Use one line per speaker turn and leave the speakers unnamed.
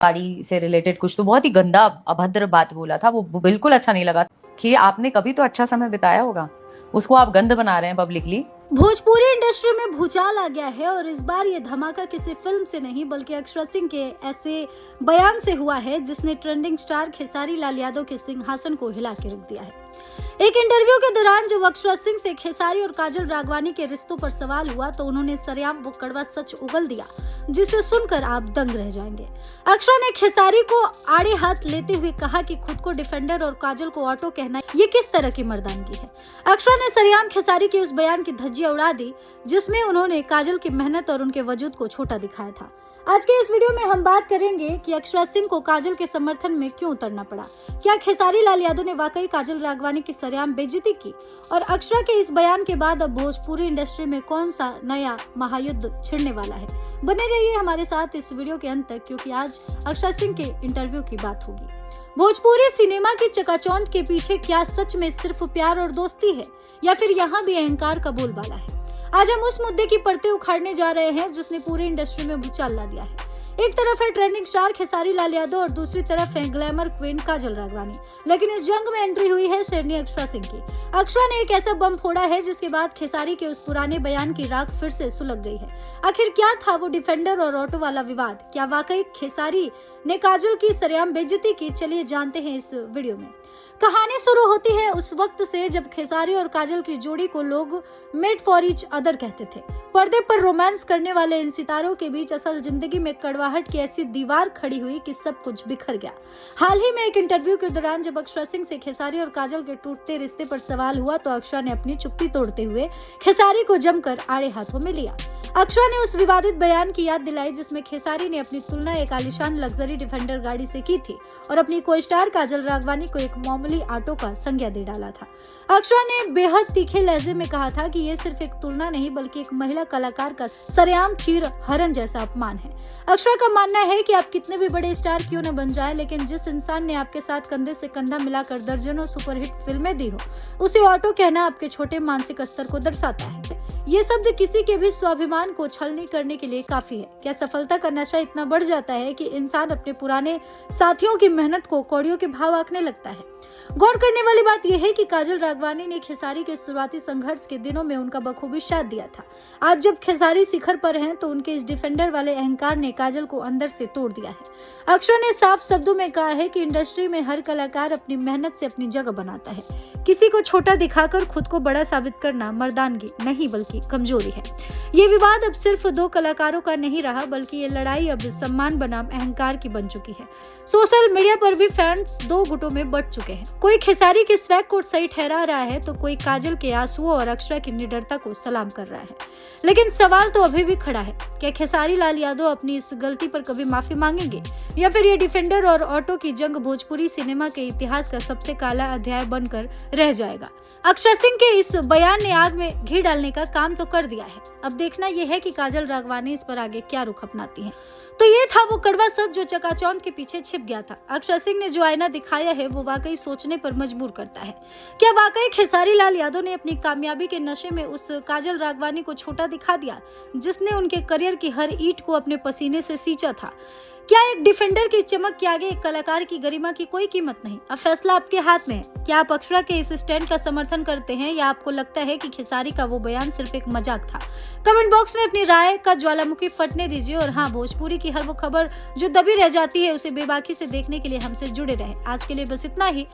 गाड़ी से रिलेटेड कुछ तो बहुत ही गंदा अभद्र बात बोला था, वो बिल्कुल अच्छा नहीं लगा कि आपने कभी तो अच्छा समय बिताया होगा, उसको आप गंद बना रहे हैं पब्लिकली।
भोजपुरी इंडस्ट्री में भूचाल आ गया है और इस बार ये धमाका किसी फिल्म से नहीं बल्कि अक्षरा सिंह के ऐसे बयान से हुआ है जिसने ट्रेंडिंग स्टार खेसारी लाल यादव के सिंहासन को हिला के रख दिया है। एक इंटरव्यू के दौरान जब अक्षरा सिंह से खेसारी और काजल राघवानी के रिश्तों पर सवाल हुआ तो उन्होंने सरेआम वो कड़वा सच उगल दिया जिसे सुनकर आप दंग रह जाएंगे। अक्षरा ने खेसारी को आड़े हाथ लेते हुए कहा कि खुद को डिफेंडर और काजल को ऑटो कहना ये किस तरह की मर्दानगी है। अक्षरा ने सरेआम खेसारी के उस बयान की धज्जियां उड़ा दी जिसमें उन्होंने काजल की मेहनत और उनके वजूद को छोटा दिखाया था। आज के इस वीडियो में हम बात करेंगे कि अक्षरा सिंह को काजल के समर्थन में क्यों उतरना पड़ा, क्या खेसारी लाल यादव ने वाकई काजल राघवानी की सरेआम बेइज्जती की और अक्षरा के इस बयान के बाद अब भोजपुरी इंडस्ट्री में कौन सा नया महायुद्ध छिड़ने वाला है। बने रहिए हमारे साथ इस वीडियो के अंत तक क्योंकि आज अक्षरा सिंह के इंटरव्यू की बात होगी। भोजपुरी सिनेमा की चकाचौंध के पीछे क्या सच में सिर्फ प्यार और दोस्ती है या फिर यहाँ भी अहंकार का बोलबाला है। आज हम उस मुद्दे की परतें उखाड़ने जा रहे हैं जिसने पूरी इंडस्ट्री में भूचाल ला दिया है। एक तरफ है ट्रेंडिंग स्टार खेसारी लाल यादव और दूसरी तरफ है ग्लैमर क्वीन काजल राघवानी, लेकिन इस जंग में एंट्री हुई है शेरनी अक्षरा सिंह की। अक्षरा ने एक ऐसा बम फोड़ा है जिसके बाद खेसारी के उस पुराने बयान की राख फिर से सुलग गई है। आखिर क्या था वो डिफेंडर और ऑटो वाला विवाद, क्या वाकई खेसारी ने काजल की सरेआम बेइज्जती की? चलिए जानते हैं इस वीडियो में। कहानी शुरू होती है उस वक्त से जब खेसारी और काजल की जोड़ी को लोग मेड फॉर ईच अदर कहते थे। पर्दे पर रोमांस करने वाले इन सितारों के बीच असल जिंदगी में कड़वाहट की ऐसी दीवार खड़ी हुई कि सब कुछ बिखर गया। हाल ही में एक इंटरव्यू के दौरान जब अक्षरा सिंह से खेसारी और काजल के टूटते रिश्ते पर सवाल हुआ तो अक्षरा ने अपनी चुप्पी तोड़ते हुए खेसारी को जमकर आड़े हाथों में लिया। अक्षरा ने उस विवादित बयान की याद दिलाई जिसमें खेसारी ने अपनी तुलना एक आलीशान लग्जरी डिफेंडर गाड़ी से की थी और अपनी को स्टार काजल राघवानी को एक मामूली ऑटो का संज्ञा दे डाला था। अक्षरा ने बेहद तीखे लहजे में कहा था कि ये सिर्फ एक तुलना नहीं बल्कि एक महिला कलाकार का सरेआम चीर हरण जैसा अपमान है। अक्षरा का मानना है कि आप कितने भी बड़े स्टार क्यों न बन जाएं, लेकिन जिस इंसान ने आपके साथ कंधे से कंधा मिलाकर दर्जनों सुपरहिट फिल्में दी हो उसे ऑटो कहना आपके छोटे मानसिक स्तर को दर्शाता है। ये शब्द किसी के भी स्वाभिमान को छलनी करने के लिए काफी है। क्या सफलता का नशा इतना बढ़ जाता है कि इंसान अपने पुराने साथियों की मेहनत को कौड़ियों के भाव आंकने लगता है? गौर करने वाली बात यह है कि काजल राघवानी ने खेसारी के शुरुआती संघर्ष के दिनों में उनका बखूबी साथ दिया था। आज जब खेसारी शिखर पर हैं तो उनके इस डिफेंडर वाले अहंकार ने काजल को अंदर से तोड़ दिया है। अक्षरा ने साफ शब्दों में कहा है कि इंडस्ट्री में हर कलाकार अपनी मेहनत से अपनी जगह बनाता है। किसी को छोटा दिखाकर खुद को बड़ा साबित करना मर्दानगी नहीं बल्कि कमजोरी है। ये विवाद अब सिर्फ दो कलाकारों का नहीं रहा बल्कि ये लड़ाई अब सम्मान बनाम अहंकार की बन चुकी है। सोशल मीडिया पर भी फैंस दो गुटों में बंट चुके हैं। कोई खेसारी के स्वैग को सही ठहरा रहा है तो कोई काजल के आंसुओं और अक्षरा की निडरता को सलाम कर रहा है। लेकिन सवाल तो अभी भी खड़ा है, क्या खेसारी लाल यादव अपनी इस गलती पर कभी माफी मांगेंगे या फिर ये डिफेंडर और ऑटो की जंग भोजपुरी सिनेमा के इतिहास का सबसे काला अध्याय बनकर रह जाएगा? अक्षरा सिंह के इस बयान ने आग में घी डालने का काम तो कर दिया है। अब देखना यह है कि काजल राघवानी इस पर आगे क्या रुख अपनाती हैं। तो ये था वो कड़वा सच जो चकाचौंध के पीछे छिप गया था। अक्षरा सिंह ने जो आईना दिखाया है वो वाकई सोचने पर मजबूर करता है। क्या वाकई खेसारी लाल यादव ने अपनी कामयाबी के नशे में उस काजल राघवानी को छोटा दिखा दिया जिसने उनके करियर की हर ईंट को अपने पसीने से सींचा था? क्या एक डिफेंडर की चमक के आगे एक कलाकार की गरिमा की कोई कीमत नहीं? अब फैसला आपके हाथ में है। क्या आप अक्षरा के इस स्टैंड का समर्थन करते हैं या आपको लगता है कि खेसारी का वो बयान सिर्फ एक मजाक था? कमेंट बॉक्स में अपनी राय का ज्वालामुखी फटने दीजिए और हाँ, भोजपुरी की हर वो खबर जो दबी रह जाती है उसे बेबाकी से देखने के लिए हमसे जुड़े रहें। आज के लिए बस इतना ही।